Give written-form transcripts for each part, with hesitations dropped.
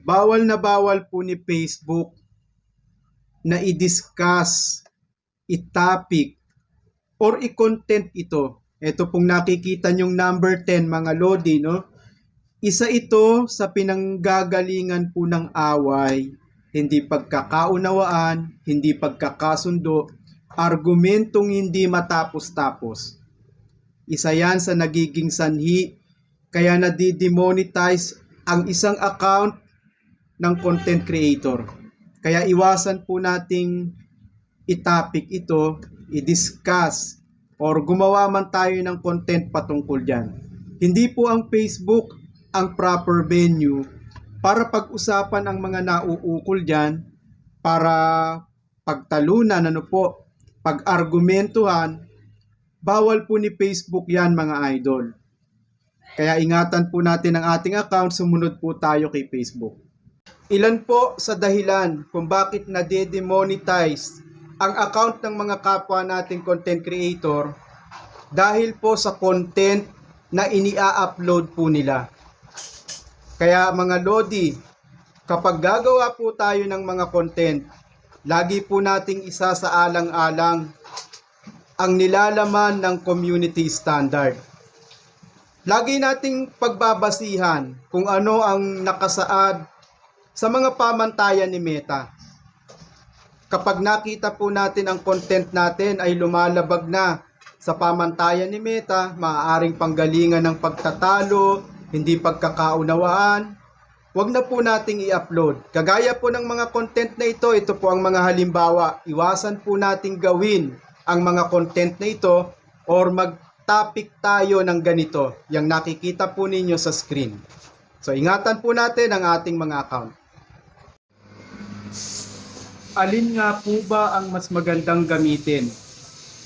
bawal po ni Facebook na i-discuss, i-topic, or i-content ito. Ito pong nakikita nyong number 10 mga Lodi, no? Isa ito sa pinanggagalingan po ng away, hindi pagkakaunawaan, hindi pagkakasundo, argumentong hindi matapos-tapos. Isa yan sa nagiging sanhi kaya nadidemonetize ang isang account ng content creator. Kaya iwasan po nating i-topic ito, i-discuss, or gumawa man tayo ng content patungkol dyan. Hindi po ang Facebook ang proper venue para pag-usapan ang mga nauukol dyan, para pagtalunan, pag-argumentuhan. Bawal po ni Facebook yan mga idol. Kaya ingatan po natin ang ating account, sumunod po tayo kay Facebook. Ilan po sa dahilan kung bakit nade-demonetize ang account ng mga kapwa nating content creator dahil po sa content na ini-upload po nila. Kaya mga Lodi, kapag gagawa po tayo ng mga content, lagi po nating isa sa alang-alang ang nilalaman ng community standard. Lagi nating pagbabasihan kung ano ang nakasaad sa mga pamantayan ni Meta. Kapag nakita po natin ang content natin ay lumalabag na sa pamantayan ni Meta, maaaring panggalingan ng pagtatalo, hindi pagkakaunawaan, wag na po nating i-upload. Kagaya po ng mga content na ito, ito po ang mga halimbawa. Iwasan po nating gawin ang mga content na ito or mag-topic tayo ng ganito. Yang nakikita po ninyo sa screen. So ingatan po natin ang ating mga account. Alin nga po ba ang mas magandang gamitin?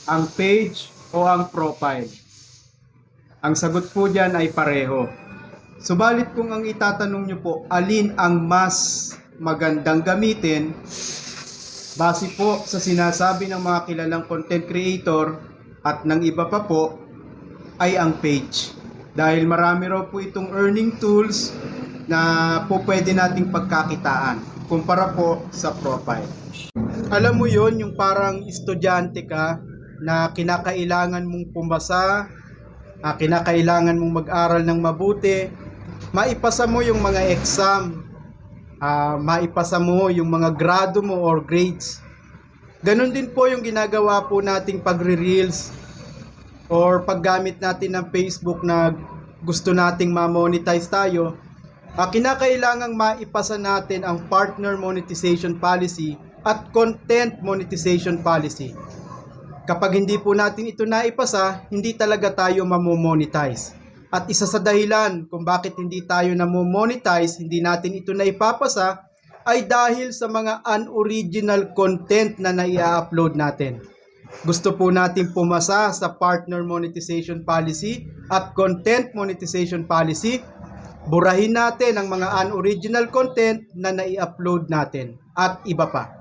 Ang page o ang profile? Ang sagot po dyan ay pareho. Subalit kung ang itatanong nyo po, alin ang mas magandang gamitin, base po sa sinasabi ng mga kilalang content creator at ng iba pa po, ay ang page. Dahil marami raw po itong earning tools na po pwede nating pagkakitaan kumpara po sa profile. Alam mo yon, yung parang estudyante ka na kinakailangan mong pumasa, kinakailangan mong mag-aral ng mabuti, maipasa mo yung mga exam, maipasa mo yung mga grado mo or grades. Ganon din po yung ginagawa po nating pagre-reels or paggamit natin ng Facebook na gusto nating ma-monetize tayo. Kinakailangang maipasa natin ang partner monetization policy at content monetization policy. Kapag hindi po natin ito naipasa, hindi talaga tayo mamomonetize. At isa sa dahilan kung bakit hindi tayo namomonetize, hindi natin ito naipapasa, ay dahil sa mga unoriginal content na nai-upload natin. Gusto po natin pumasa sa partner monetization policy at content monetization policy, burahin natin ang mga unoriginal content na nai-upload natin at iba pa.